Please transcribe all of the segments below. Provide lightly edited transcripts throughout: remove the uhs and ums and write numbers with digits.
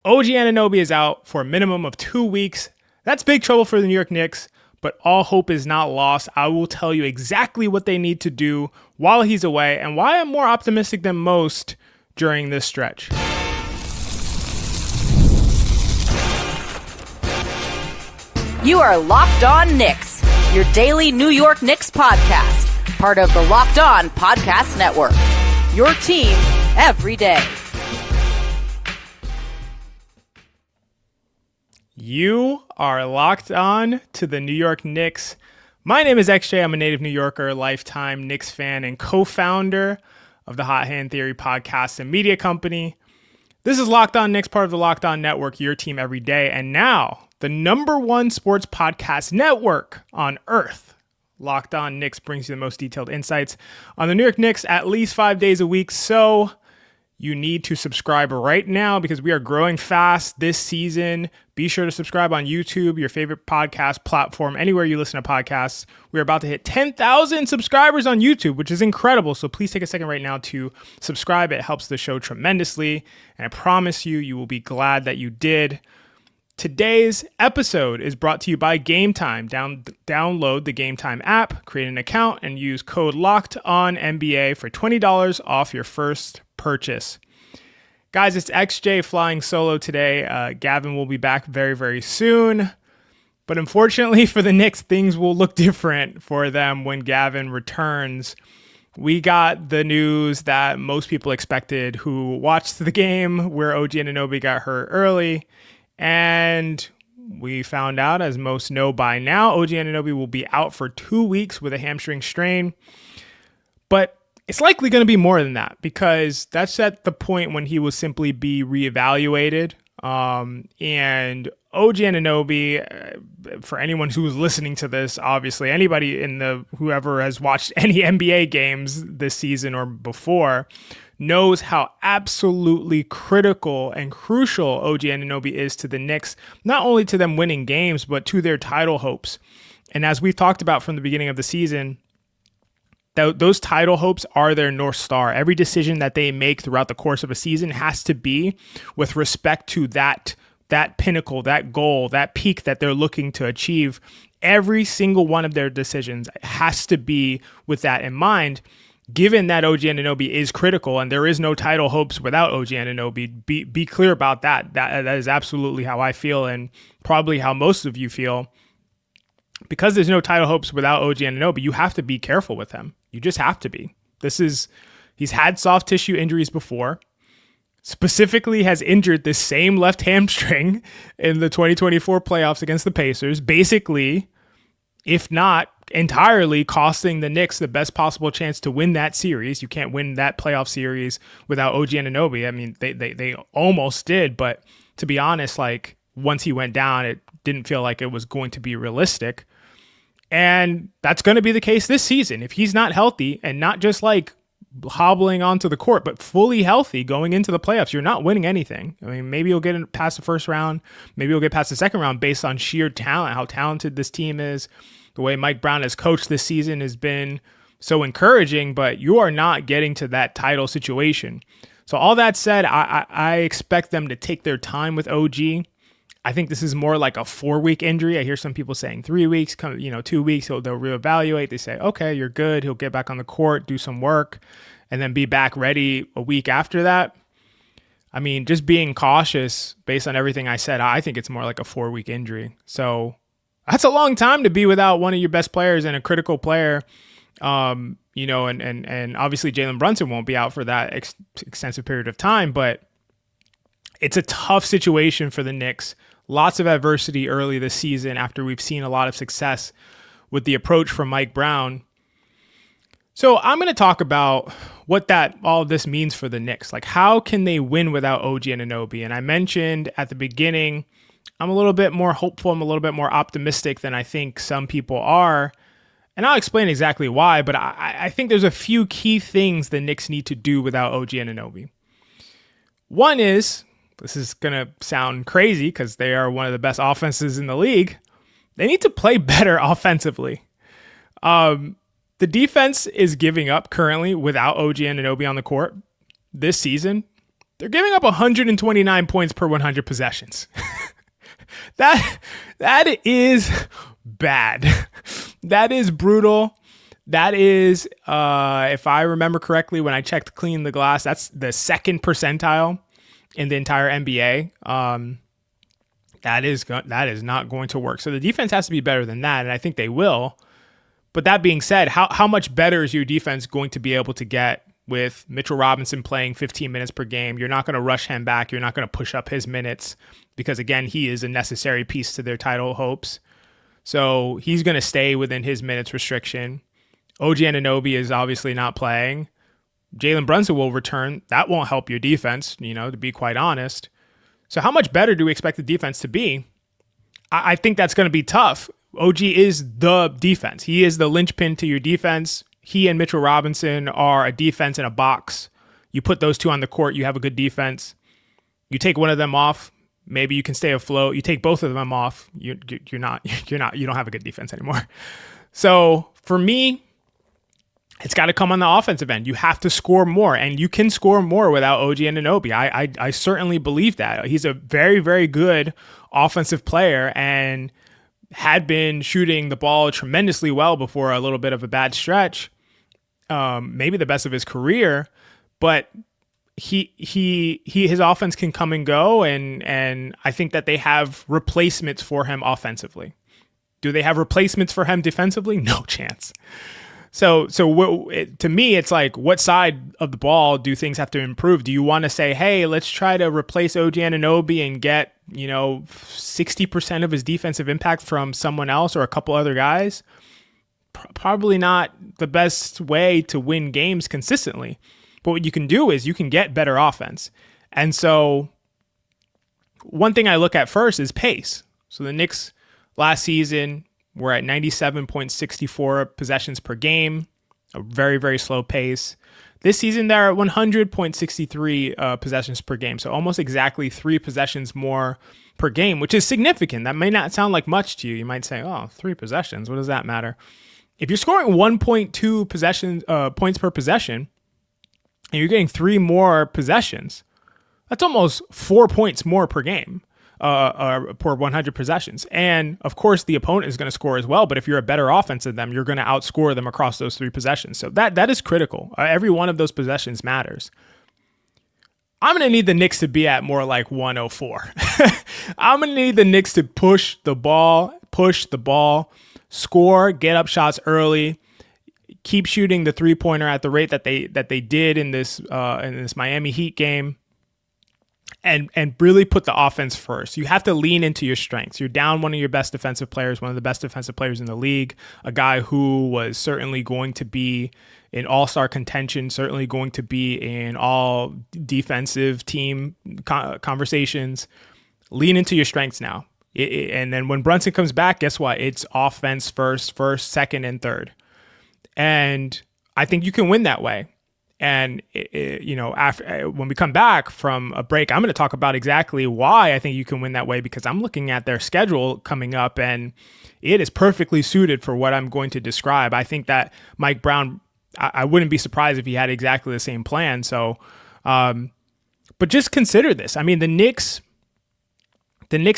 OG Anunoby is out for a minimum of 2 weeks. That's big trouble for the New York Knicks, but all hope is not lost. I will tell you exactly what they need to do while he's away and why I'm more optimistic than most during this stretch. You are Locked On Knicks, your daily New York Knicks podcast, part of the Locked On Podcast Network. Your team every day. You are locked on to the New York Knicks. My name is XJ. I'm a native New Yorker, lifetime Knicks fan, and co-founder of the Hot Hand Theory podcast and media company. This is Locked On Knicks, part of the Locked On Network, your team every day. And now, the #1 sports podcast network on earth. Locked On Knicks brings you the most detailed insights on the New York Knicks at least 5 days a week. So you need to subscribe right now because we are growing fast this season. Be sure to subscribe on YouTube, your favorite podcast platform, anywhere you listen to podcasts. We're about to hit 10,000 subscribers on YouTube, which is incredible. So please take a second right now to subscribe. It helps the show tremendously. And I promise you, you will be glad that you did. Today's episode is brought to you by GameTime. Download the GameTime app, create an account, and use code LOCKEDONNBA for $20 off your first purchase. Guys, it's XJ flying solo today. Gavin will be back very, very soon. But unfortunately for the Knicks, things will look different for them when Gavin returns. We got the news that most people expected who watched the game where OG Anunoby got hurt early. And we found out, as most know by now, OG Anunoby will be out for 2 weeks with a hamstring strain. But it's likely going to be more than that because that's at the point when he will simply be reevaluated. And OG Anunoby, for anyone who is listening to this, obviously anybody whoever has watched any NBA games this season or before knows how absolutely critical and crucial OG Anunoby is to the Knicks, not only to them winning games, but to their title hopes. And as we've talked about from the beginning of the season, those title hopes are their North Star. Every decision that they make throughout the course of a season has to be with respect to that pinnacle, that goal, that peak that they're looking to achieve. Every single one of their decisions has to be with that in mind. Given that OG Anunoby is critical and there is no title hopes without OG Anunoby, be clear about that. That is absolutely how I feel and probably how most of you feel. Because there's no title hopes without OG Anunoby, you have to be careful with him. You just have to be. He's had soft tissue injuries before. Specifically has injured the same left hamstring in the 2024 playoffs against the Pacers. Basically, if not entirely costing the Knicks the best possible chance to win that series. You can't win that playoff series without OG Anunoby. I mean, they almost did, but to be honest, like once he went down, it didn't feel like it was going to be realistic. And that's going to be the case this season. If he's not healthy and not just like hobbling onto the court, but fully healthy going into the playoffs, you're not winning anything. I mean, maybe you'll get past the first round. Maybe you'll get past the second round based on sheer talent, how talented this team is. The way Mike Brown has coached this season has been so encouraging, but you are not getting to that title situation. So all that said, I expect them to take their time with OG. I think this is more like a 4-week injury. I hear some people saying 3 weeks, 2 weeks, they'll reevaluate. They say, okay, you're good. He'll get back on the court, do some work, and then be back ready a week after that. I mean, just being cautious based on everything I said, I think it's more like a 4-week injury. So that's a long time to be without one of your best players and a critical player. And obviously Jalen Brunson won't be out for that extensive period of time, but it's a tough situation for the Knicks. Lots of adversity early this season after we've seen a lot of success with the approach from Mike Brown. So I'm going to talk about what all of this means for the Knicks. Like, how can they win without OG Anunoby? And I mentioned at the beginning, I'm a little bit more hopeful. I'm a little bit more optimistic than I think some people are. And I'll explain exactly why, but I think there's a few key things the Knicks need to do without OG Anunoby. One is, this is going to sound crazy because they are one of the best offenses in the league, they need to play better offensively. The defense is giving up currently without OG Anunoby on the court this season They're giving up 129 points per 100 possessions. That is bad. That is brutal. That is, if I remember correctly, when I checked Clean the Glass, that's the second percentile in the entire NBA. That is not going to work. So the defense has to be better than that, and I think they will. But that being said, how much better is your defense going to be able to get with Mitchell Robinson playing 15 minutes per game? You're not going to rush him back. You're not going to push up his minutes because, again, he is a necessary piece to their title hopes. So he's going to stay within his minutes restriction. OG Anunoby is obviously not playing. Jalen Brunson will return. That won't help your defense, to be quite honest. So how much better do we expect the defense to be? I think that's going to be tough. OG is the defense. He is the linchpin to your defense. He and Mitchell Robinson are a defense in a box. You put those two on the court, you have a good defense. You take one of them off, maybe you can stay afloat. You take both of them off, you don't have a good defense anymore. So for me, it's got to come on the offensive end. You have to score more, and you can score more without OG Anunoby. I certainly believe that. He's a very, very good offensive player and had been shooting the ball tremendously well before a little bit of a bad stretch, maybe the best of his career. But his offense can come and go, and I think that they have replacements for him offensively. Do they have replacements for him defensively? No chance. So to me, it's like, what side of the ball do things have to improve? Do you want to say, hey, let's try to replace OG Anunoby and get 60% of his defensive impact from someone else or a couple other guys? Probably not the best way to win games consistently. But what you can do is you can get better offense. And so one thing I look at first is pace. So the Knicks last season were at 97.64 possessions per game, a very, very slow pace. This season, they're at 100.63 possessions per game, so almost exactly 3 possessions more per game, which is significant. That may not sound like much to you. You might say, 3 possessions, what does that matter? If you're scoring 1.2 points per possession, and you're getting 3 more possessions, that's almost 4 points more per game. Per 100 possessions. And of course, the opponent is going to score as well. But if you're a better offense than them, you're going to outscore them across those 3 possessions. So that is critical. Every one of those possessions matters. I'm going to need the Knicks to be at more like 104. I'm going to need the Knicks to push the ball, score, get up shots early, keep shooting the 3-pointer at the rate that they did in this Miami Heat game. And really put the offense first. You have to lean into your strengths. You're down one of your best defensive players, one of the best defensive players in the league, a guy who was certainly going to be in all-star contention, certainly going to be in all defensive team conversations. Lean into your strengths now. And then when Brunson comes back, guess what? It's offense first, second, and third. And I think you can win that way. And, after when we come back from a break, I'm going to talk about exactly why I think you can win that way, because I'm looking at their schedule coming up and it is perfectly suited for what I'm going to describe. I think that Mike Brown, I wouldn't be surprised if he had exactly the same plan. So, but just consider this. I mean, the Knicks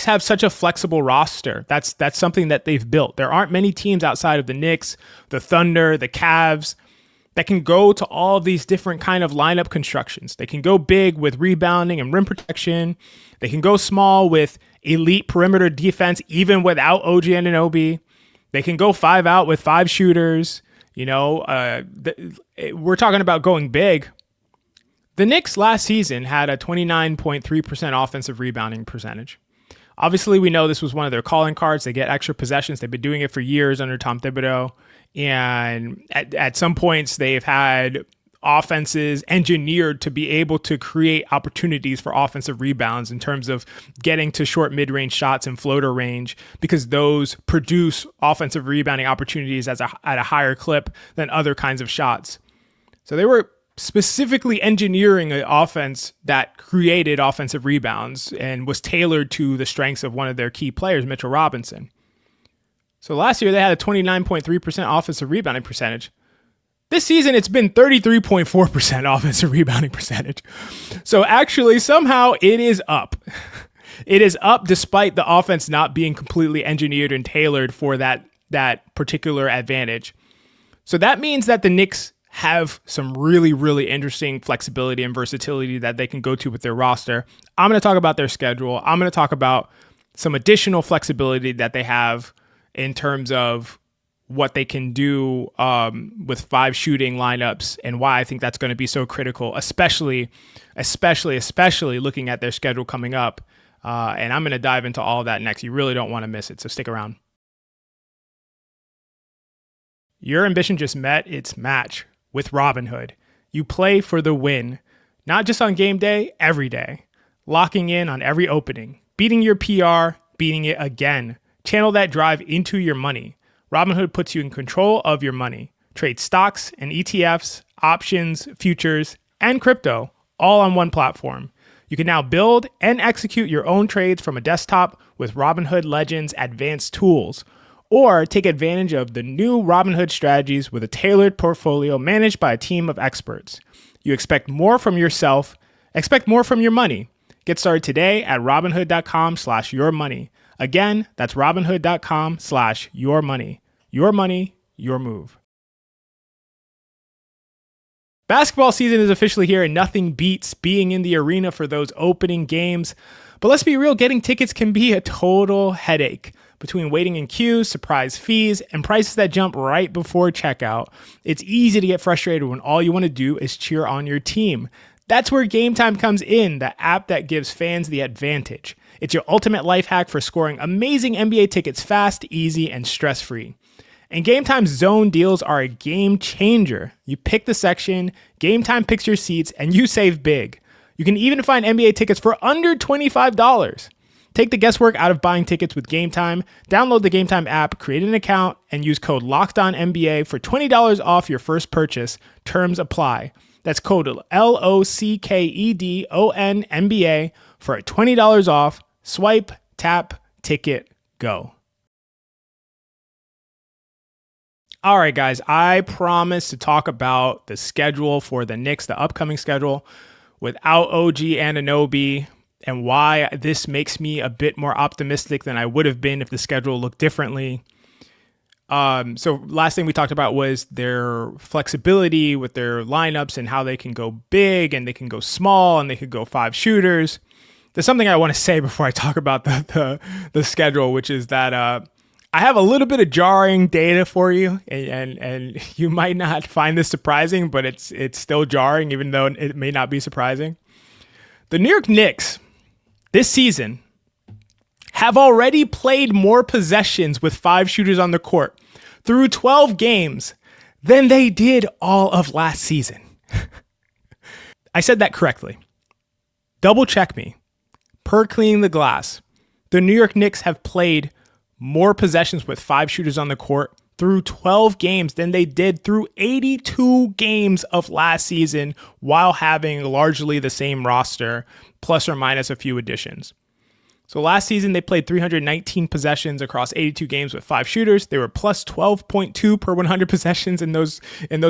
have such a flexible roster. That's something that they've built. There aren't many teams outside of the Knicks, the Thunder, the Cavs, that can go to all of these different kind of lineup constructions. They can go big with rebounding and rim protection. They can go small with elite perimeter defense, even without OG Anunoby. They can go 5 out with 5 shooters. We're talking about going big. The Knicks last season had a 29.3% offensive rebounding percentage. Obviously, we know this was one of their calling cards. They get extra possessions. They've been doing it for years under Tom Thibodeau. And at some points, they've had offenses engineered to be able to create opportunities for offensive rebounds in terms of getting to short mid-range shots and floater range, because those produce offensive rebounding opportunities at a higher clip than other kinds of shots. So they were specifically engineering an offense that created offensive rebounds and was tailored to the strengths of one of their key players, Mitchell Robinson. So last year they had a 29.3% offensive rebounding percentage. This season, it's been 33.4% offensive rebounding percentage. So actually, somehow it is up. It is up despite the offense not being completely engineered and tailored for that particular advantage. So that means that the Knicks have some really, really interesting flexibility and versatility that they can go to with their roster. I'm going to talk about their schedule. I'm going to talk about some additional flexibility that they have in terms of what they can do with 5 shooting lineups and why I think that's going to be so critical, especially looking at their schedule coming up. And I'm going to dive into all of that next. You really don't want to miss it, so stick around. Your ambition just met its match with Robinhood. You play for the win, not just on game day, every day. Locking in on every opening, beating your PR, beating it again. Channel that drive into your money. Robinhood puts you in control of your money. Trade stocks and ETFs, options, futures, and crypto all on one platform. You can now build and execute your own trades from a desktop with Robinhood Legends advanced tools, or take advantage of the new Robinhood strategies with a tailored portfolio managed by a team of experts. You expect more from yourself, expect more from your money. Get started today at robinhood.com/yourmoney. Again, that's robinhood.com/yourmoney. Your money, your move. Basketball season is officially here, and nothing beats being in the arena for those opening games. But let's be real, getting tickets can be a total headache. Between waiting in queues, surprise fees, and prices that jump right before checkout, it's easy to get frustrated when all you want to do is cheer on your team. That's where GameTime comes in, the app that gives fans the advantage. It's your ultimate life hack for scoring amazing NBA tickets fast, easy, and stress-free. And GameTime's zone deals are a game changer. You pick the section, GameTime picks your seats, and you save big. You can even find NBA tickets for under $25. Take the guesswork out of buying tickets with GameTime. Download the GameTime app, create an account, and use code LOCKEDONNBA for $20 off your first purchase. Terms apply. That's code LOCKEDONNBA for $20 off. Swipe, tap, ticket, go. All right, guys, I promised to talk about the schedule for the Knicks, the upcoming schedule without OG Anunoby, and why this makes me a bit more optimistic than I would have been if the schedule looked differently. So last thing we talked about was their flexibility with their lineups and how they can go big and they can go small and they could go 5 shooters. There's something I want to say before I talk about the schedule, which is that I have a little bit of jarring data for you, and you might not find this surprising, but it's still jarring, even though it may not be surprising. The New York Knicks this season have already played more possessions with 5 shooters on the court through 12 games than they did all of last season. I said that correctly. Double check me. Per Cleaning the Glass, the New York Knicks have played more possessions with 5 shooters on the court through 12 games than they did through 82 games of last season, while having largely the same roster, plus or minus a few additions. So last season, they played 319 possessions across 82 games with 5 shooters. They were plus 12.2 per 100 possessions in those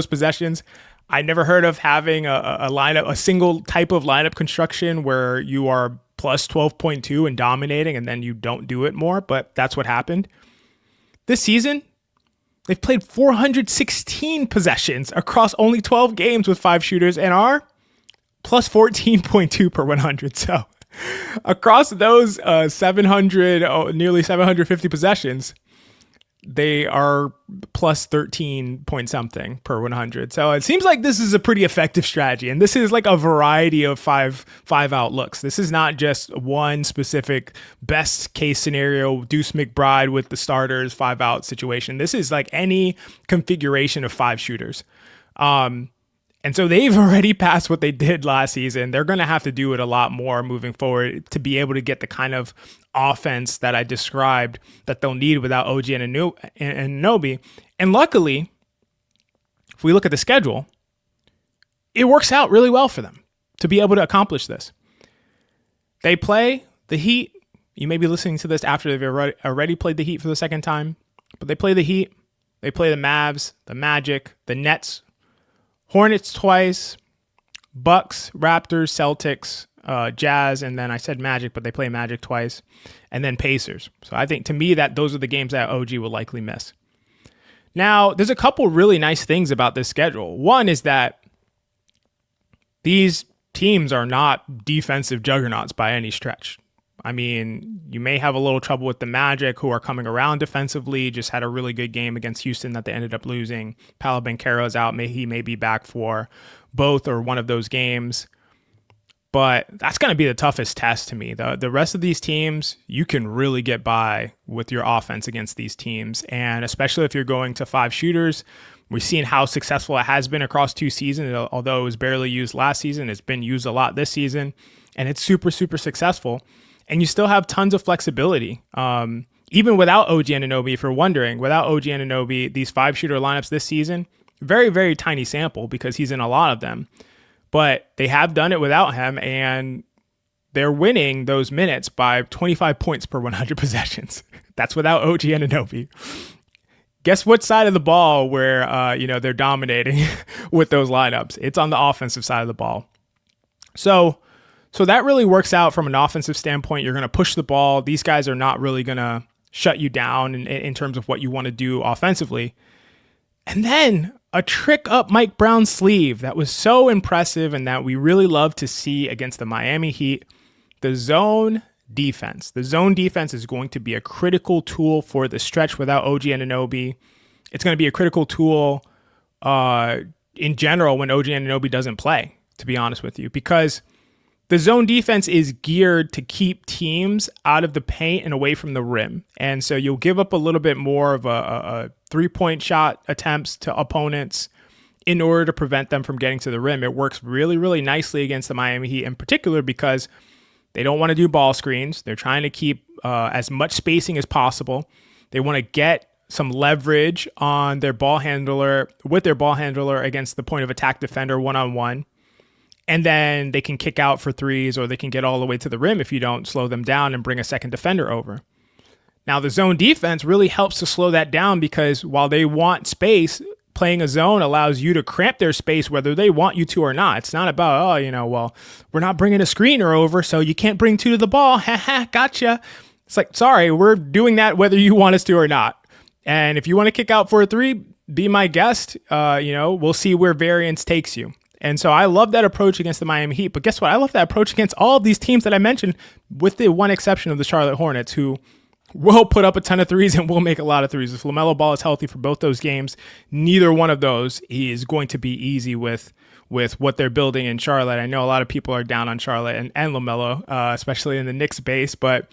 possessions. I never heard of having a lineup, a single type of lineup construction where you are plus 12.2 and dominating, and then you don't do it more, but that's what happened. This season, they've played 416 possessions across only 12 games with 5 shooters and are plus 14.2 per 100. So across those nearly 750 possessions, they are plus 13 point something per 100. So it seems like this is a pretty effective strategy. And this is like a variety of five out looks. This is not just one specific best case scenario, Deuce McBride with the starters 5 out situation. This is like any configuration of 5 shooters. And so they've already passed what they did last season. They're going to have to do it a lot more moving forward to be able to get the kind of offense that I described that they'll need without OG Anunoby. And luckily, if we look at the schedule, it works out really well for them to be able to accomplish this. They play the Heat. You may be listening to this after they've already played the Heat for the second time, but they play the Heat. They play the Mavs, the Magic, the Nets, Hornets twice, Bucks, Raptors, Celtics, Jazz, and then I said Magic, but they play Magic twice, and then Pacers. So I think to me that those are the games that OG will likely miss. Now, there's a couple really nice things about this schedule. One is that these teams are not defensive juggernauts by any stretch. I mean, you may have a little trouble with the Magic, who are coming around defensively, just had a really good game against Houston that they ended up losing. Paolo Banchero's out. He may be back for both or one of those games. But that's going to be the toughest test to me. The rest of these teams, you can really get by with your offense against these teams. And especially if you're going to 5 shooters, we've seen how successful it has been across 2 seasons. Although it was barely used last season, it's been used a lot this season. And it's super, super successful. And you still have tons of flexibility. Even without OG Anunoby, if you're wondering, without OG Anunoby, these 5-shooter lineups this season, very, very tiny sample because he's in a lot of them. But they have done it without him, and they're winning those minutes by 25 points per 100 possessions. That's without OG Anunoby. Guess what side of the ball where they're dominating with those lineups? It's on the offensive side of the ball. So that really works out from an offensive standpoint. You're going to push the ball. These guys are not really going to shut you down in terms of what you want to do offensively. And then a trick up Mike Brown's sleeve that was so impressive and that we really love to see against the Miami Heat, the zone defense. The zone defense is going to be a critical tool for the stretch without OG Anunoby. It's going to be a critical tool in general when OG Anunoby doesn't play, to be honest with you, because the zone defense is geared to keep teams out of the paint and away from the rim. And so you'll give up a little bit more of a 3-point shot attempts to opponents in order to prevent them from getting to the rim. It works really, really nicely against the Miami Heat in particular because they don't want to do ball screens. They're trying to keep as much spacing as possible. They want to get some leverage on their ball handler against the point of attack defender one-on-one. And then they can kick out for threes or they can get all the way to the rim if you don't slow them down and bring a second defender over. Now, the zone defense really helps to slow that down because while they want space, playing a zone allows you to cramp their space whether they want you to or not. It's not about, we're not bringing a screener over, so you can't bring 2 to the ball. Ha, gotcha. It's like, sorry, we're doing that whether you want us to or not. And if you want to kick out for a 3, be my guest. We'll see where variance takes you. And so I love that approach against the Miami Heat. But guess what? I love that approach against all of these teams that I mentioned, with the one exception of the Charlotte Hornets, who will put up a ton of threes and will make a lot of threes. If LaMelo Ball is healthy for both those games, neither one of those is going to be easy with what they're building in Charlotte. I know a lot of people are down on Charlotte and LaMelo, especially in the Knicks base, but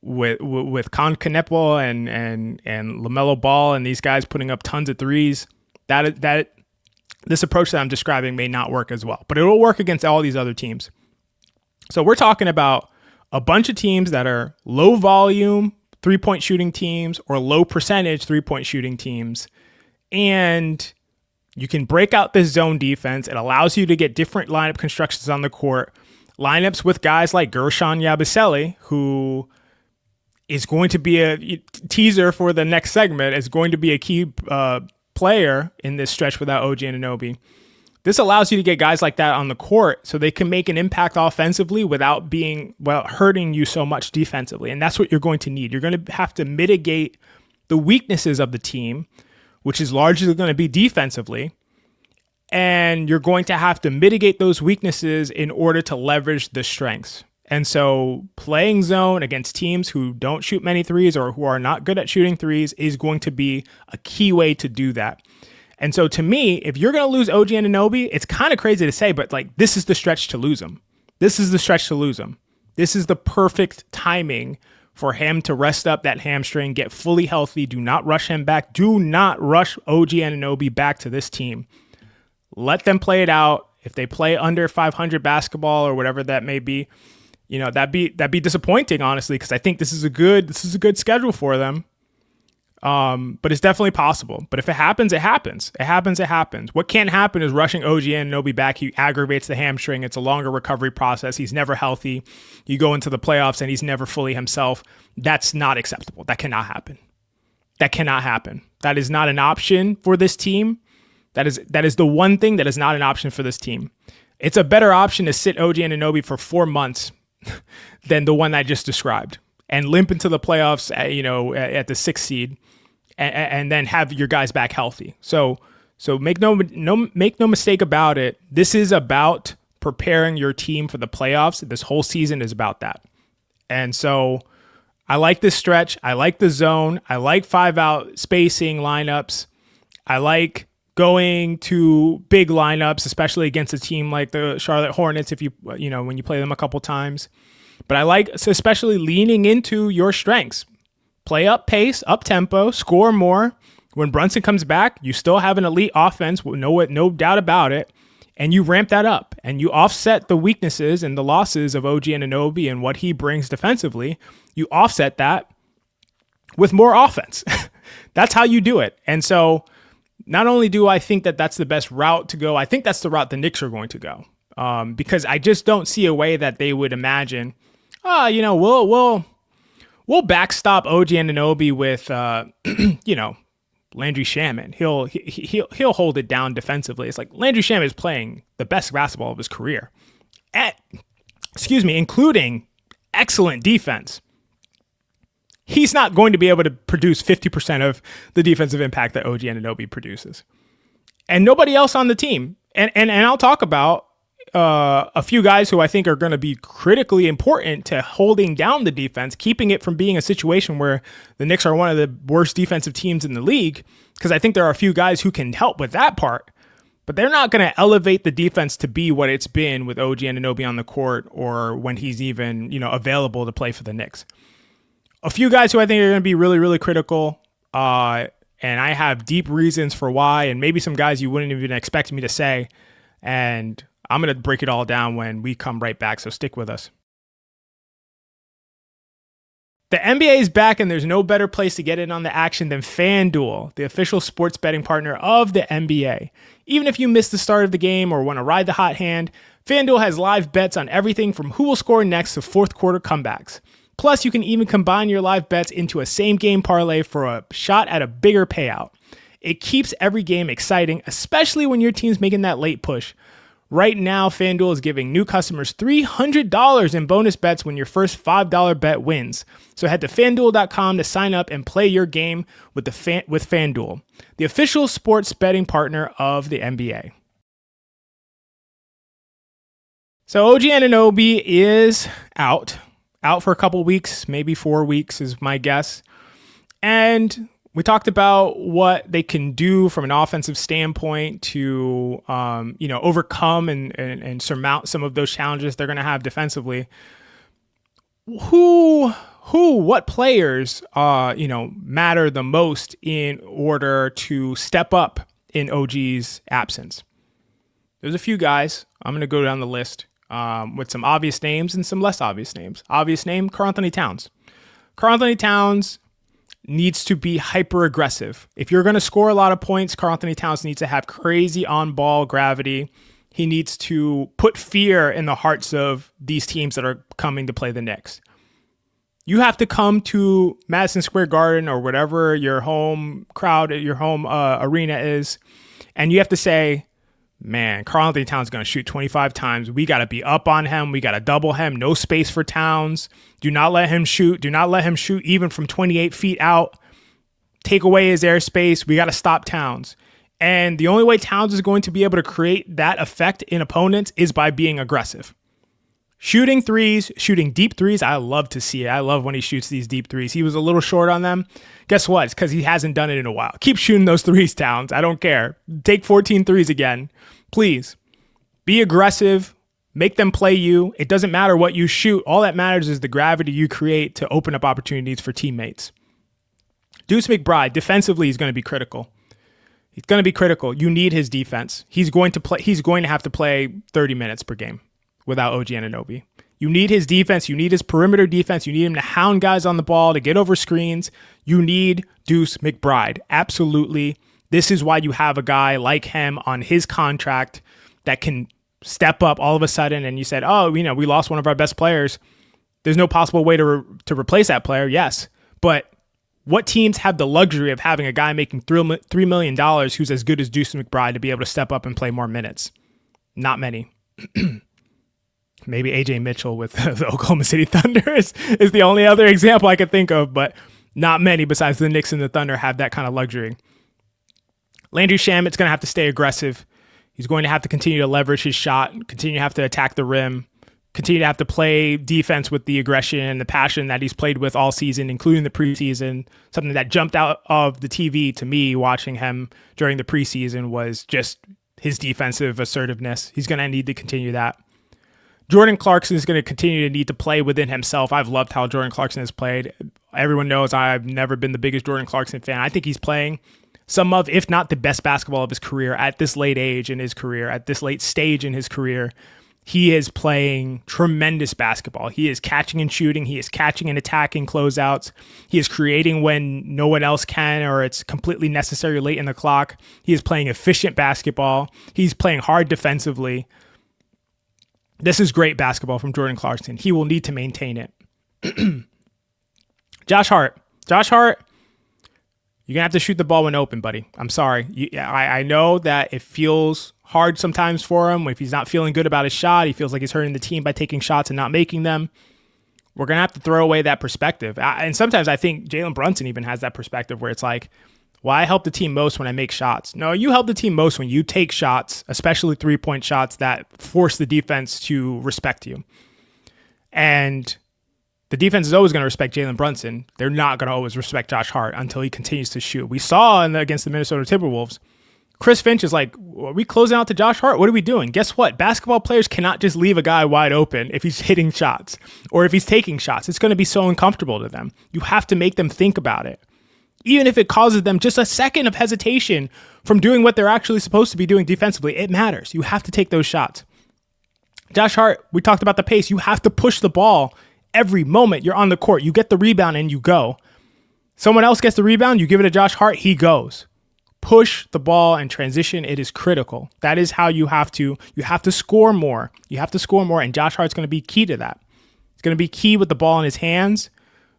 with Con Canepo and LaMelo Ball and these guys putting up tons of threes, that this approach that I'm describing may not work as well, but it will work against all these other teams. So we're talking about a bunch of teams that are low volume 3-point shooting teams or low percentage 3-point shooting teams. And you can break out this zone defense. It allows you to get different lineup constructions on the court. Lineups with guys like Gershon Yabusele, who is going to be a teaser for the next segment, is going to be a key player in this stretch without OG Anunoby. This allows you to get guys like that on the court so they can make an impact offensively without hurting you so much defensively. And that's what you're going to need. You're going to have to mitigate the weaknesses of the team, which is largely going to be defensively. And you're going to have to mitigate those weaknesses in order to leverage the strengths. And so playing zone against teams who don't shoot many threes or who are not good at shooting threes is going to be a key way to do that. And so to me, if you're going to lose OG Anunoby, it's kind of crazy to say, but this is the stretch to lose him. This is the stretch to lose him. This is the perfect timing for him to rest up that hamstring, get fully healthy. Do not rush him back. Do not rush OG Anunoby back to this team. Let them play it out. If they play under 500 basketball or whatever that may be, that'd be disappointing, honestly, because I think this is a good schedule for them. But it's definitely possible. But if it happens, it happens. It happens. What can't happen is rushing OG Anunoby back. He aggravates the hamstring. It's a longer recovery process. He's never healthy. You go into the playoffs and he's never fully himself. That's not acceptable. That cannot happen. That is not an option for this team. That is the one thing that is not an option for this team. It's a better option to sit OG Anunoby for 4 months than the one I just described and limp into the playoffs at the 6th seed and then have your guys back healthy. So make no mistake about it. This is about preparing your team for the playoffs. This whole season is about that. And so I like this stretch. I like the zone. I like 5-out spacing lineups. I like going to big lineups, especially against a team like the Charlotte Hornets, when you play them a couple times. But I like especially leaning into your strengths. Play up pace, up tempo, score more. When Brunson comes back, you still have an elite offense, no doubt about it. And you ramp that up and you offset the weaknesses and the losses of OG Anunoby and what he brings defensively. You offset that with more offense. That's how you do it. And so not only do I think that that's the best route to go, I think that's the route the Knicks are going to go. Because I just don't see a way that they would imagine, we'll backstop OG Anunoby with, Landry Shamet. He'll hold it down defensively. It's like Landry Shamet is playing the best basketball of his career, including excellent defense. He's not going to be able to produce 50% of the defensive impact that OG Anunoby produces, and nobody else on the team. And I'll talk about a few guys who I think are going to be critically important to holding down the defense, keeping it from being a situation where the Knicks are one of the worst defensive teams in the league, because I think there are a few guys who can help with that part, but they're not going to elevate the defense to be what it's been with OG Anunoby on the court or when he's even, available to play for the Knicks. A few guys who I think are going to be really, really critical, and I have deep reasons for why, and maybe some guys you wouldn't even expect me to say, and I'm going to break it all down when we come right back, so stick with us. The NBA is back, and there's no better place to get in on the action than FanDuel, the official sports betting partner of the NBA. Even if you missed the start of the game or want to ride the hot hand, FanDuel has live bets on everything from who will score next to fourth quarter comebacks. Plus, you can even combine your live bets into a same-game parlay for a shot at a bigger payout. It keeps every game exciting, especially when your team's making that late push. Right now, FanDuel is giving new customers $300 in bonus bets when your first $5 bet wins. So head to FanDuel.com to sign up and play your game with FanDuel, the official sports betting partner of the NBA. So OG Anunoby is out for a couple weeks, maybe 4 weeks is my guess. And we talked about what they can do from an offensive standpoint to, overcome and surmount some of those challenges they're going to have defensively. What players, matter the most in order to step up in OG's absence? There's a few guys. I'm going to go down the list with some obvious names and some less obvious names. Obvious name, Karl-Anthony Towns. Karl-Anthony Towns needs to be hyper aggressive. If you're going to score a lot of points, Karl-Anthony Towns needs to have crazy on-ball gravity. He needs to put fear in the hearts of these teams that are coming to play the Knicks. You have to come to Madison Square Garden or whatever your home crowd, your home arena is, and you have to say, man, Karl-Anthony Towns is going to shoot 25 times. We got to be up on him. We got to double him. No space for Towns. Do not let him shoot. Do not let him shoot even from 28 feet out. Take away his airspace. We got to stop Towns. And the only way Towns is going to be able to create that effect in opponents is by being aggressive. Shooting threes, shooting deep threes, I love to see it. I love when he shoots these deep threes. He was a little short on them. Guess what? It's because he hasn't done it in a while. Keep shooting those threes, Towns. I don't care. Take 14 threes again. Please. Be aggressive. Make them play you. It doesn't matter what you shoot. All that matters is the gravity you create to open up opportunities for teammates. Deuce McBride, defensively, is going to be critical. He's going to be critical. You need his defense. He's going to have to play 30 minutes per game without OG Anunoby. You need his defense. You need his perimeter defense. You need him to hound guys on the ball, to get over screens. You need Deuce McBride. Absolutely. This is why you have a guy like him on his contract that can step up all of a sudden. And you said, we lost one of our best players. There's no possible way to replace that player. Yes. But What teams have the luxury of having a guy making $3 million who's as good as Deuce McBride to be able to step up and play more minutes? Not many. Maybe AJ Mitchell with the Oklahoma City Thunder is the only other example I could think of, but not many besides the Knicks and the Thunder have that kind of luxury. Landry Shamet's going to have to stay aggressive. He's going to have to continue to leverage his shot, continue to have to attack the rim, continue to have to play defense with the aggression and the passion that he's played with all season, including the preseason. Something that jumped out of the TV to me watching him during the preseason was just his defensive assertiveness. He's going to need to continue that. Jordan Clarkson is going to continue to need to play within himself. I've loved how Jordan Clarkson has played. Everyone knows I've never been the biggest Jordan Clarkson fan. I think he's playing some of, if not the best basketball of his career at this late age in his career, at this late stage in his career. He is playing tremendous basketball. He is catching and shooting. He is catching and attacking closeouts. He is creating when no one else can or it's completely necessary late in the clock. He is playing efficient basketball. He's playing hard defensively. This is great basketball from Jordan Clarkson. He will need to maintain it. Josh Hart, you're going to have to shoot the ball when open, buddy. I'm sorry. I know that it feels hard sometimes for him. If he's not feeling good about his shot, he feels like he's hurting the team by taking shots and not making them. We're going to have to throw away that perspective. And sometimes I think Jalen Brunson even has that perspective where it's like, well, I help the team most when I make shots. No, you help the team most when you take shots, especially 3-point shots that force the defense to respect you. And the defense is always going to respect Jalen Brunson. They're not going to always respect Josh Hart until he continues to shoot. We saw against the Minnesota Timberwolves, Chris Finch is like, are we closing out to Josh Hart? What are we doing? Guess what? Basketball players cannot just leave a guy wide open if he's hitting shots or if he's taking shots. It's going to be so uncomfortable to them. You have to make them think about it. Even if it causes them just a second of hesitation from doing what they're actually supposed to be doing defensively, it matters. You have to take those shots. Josh Hart, we talked about the pace. You have to push the ball every moment you're on the court. You get the rebound and you go. Someone else gets the rebound, you give it to Josh Hart, he goes. Push the ball and transition. It is critical. That is how you have to score more. You have to score more, and Josh Hart's going to be key to that. It's going to be key with the ball in his hands,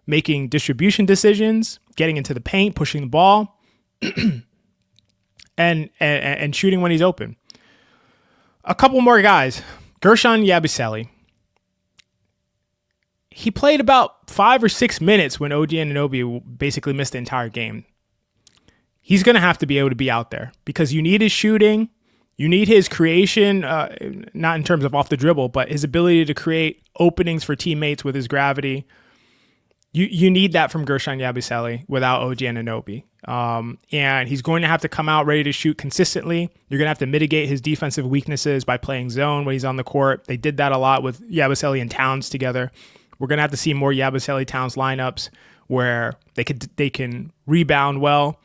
making distribution decisions, getting into the paint, pushing the ball, and shooting when he's open. A couple more guys. Gershon Yabusele. He played about 5 or 6 minutes when OG Anunoby basically missed the entire game. He's going to have to be able to be out there because you need his shooting. You need his creation, not in terms of off the dribble, but his ability to create openings for teammates with his gravity. You need that from Gershon Yabusele without OG Anunoby. And he's going to have to come out ready to shoot consistently. You're going to have to mitigate his defensive weaknesses by playing zone when he's on the court. They did that a lot with Yabusele and Towns together. We're going to have to see more Yabusele Towns lineups where they can rebound well.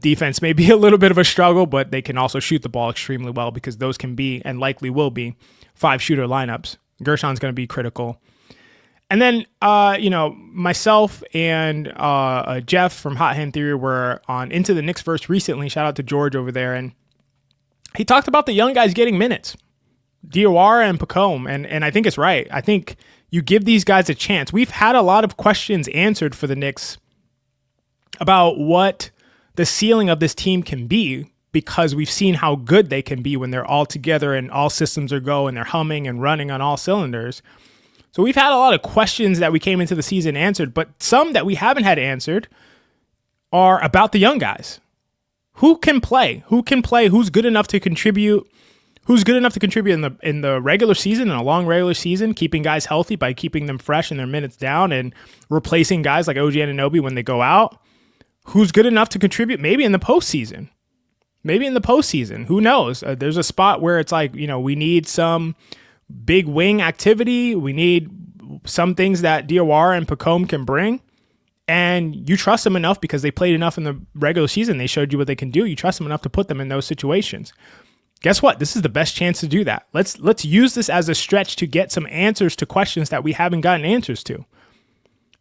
Defense may be a little bit of a struggle, but they can also shoot the ball extremely well because those can be and likely will be 5-shooter lineups. Gershon's going to be critical. And then, myself and Jeff from Hot Hand Theory were on Into the Knicks Verse recently. Shout out to George over there. And he talked about the young guys getting minutes. Diawara and Pacome. And I think it's right. I think you give these guys a chance. We've had a lot of questions answered for the Knicks about what the ceiling of this team can be because we've seen how good they can be when they're all together and all systems are go and they're humming and running on all cylinders. So we've had a lot of questions that we came into the season answered, but some that we haven't had answered are about the young guys. Who can play? Who can play? Who's good enough to contribute? Who's good enough to contribute in the regular season, in a long regular season, keeping guys healthy by keeping them fresh and their minutes down and replacing guys like OG Anunoby when they go out? Who's good enough to contribute maybe in the postseason? Who knows? There's a spot where it's like, we need some big wing activity. We need some things that Diawara and Pacome can bring. And you trust them enough because they played enough in the regular season. They showed you what they can do. You trust them enough to put them in those situations. Guess what? This is the best chance to do that. Let's use this as a stretch to get some answers to questions that we haven't gotten answers to.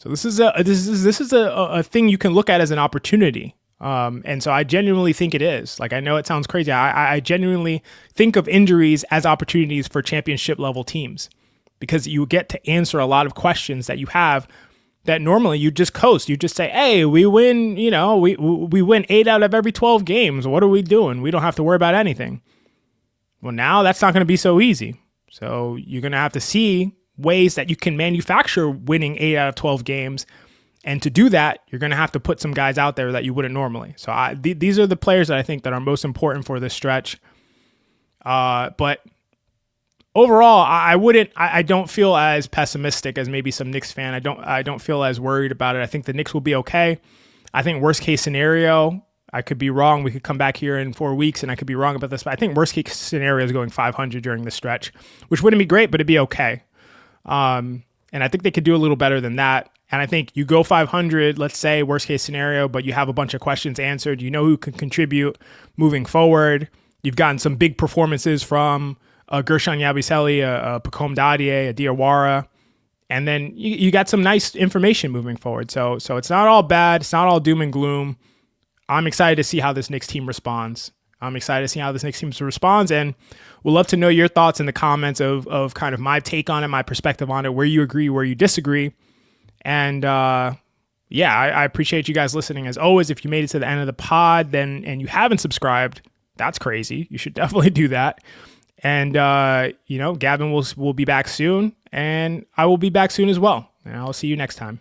So this is a thing you can look at as an opportunity. And so I genuinely think it is. Like, I know it sounds crazy. I genuinely think of injuries as opportunities for championship level teams because you get to answer a lot of questions that you have that normally you just coast. You just say, hey, we win, we win 8 out of every 12 games. What are we doing? We don't have to worry about anything. Well, now that's not going to be so easy. So you're going to have to see ways that you can manufacture winning 8 out of 12 games. And to do that, you're going to have to put some guys out there that you wouldn't normally. So these are the players that I think that are most important for this stretch. But overall, I don't feel as pessimistic as maybe some Knicks fan. I don't feel as worried about it. I think the Knicks will be okay. I think worst case scenario, I could be wrong. We could come back here in 4 weeks and I could be wrong about this, but I think worst case scenario is going 500 during the stretch, which wouldn't be great, but it'd be okay. And I think they could do a little better than that. And I think you go 500, let's say worst case scenario, but you have a bunch of questions answered. You know who can contribute moving forward. You've gotten some big performances from Gershon, Yabusele, Pacome, Dadiet, Diawara. And then you got some nice information moving forward. So it's not all bad. It's not all doom and gloom. I'm excited to see how this Knicks team responds. And we'll love to know your thoughts in the comments of kind of my take on it, my perspective on it, where you agree, where you disagree. And I appreciate you guys listening. As always, if you made it to the end of the pod and you haven't subscribed, that's crazy. You should definitely do that. And, Gavin will be back soon, and I will be back soon as well. And I'll see you next time.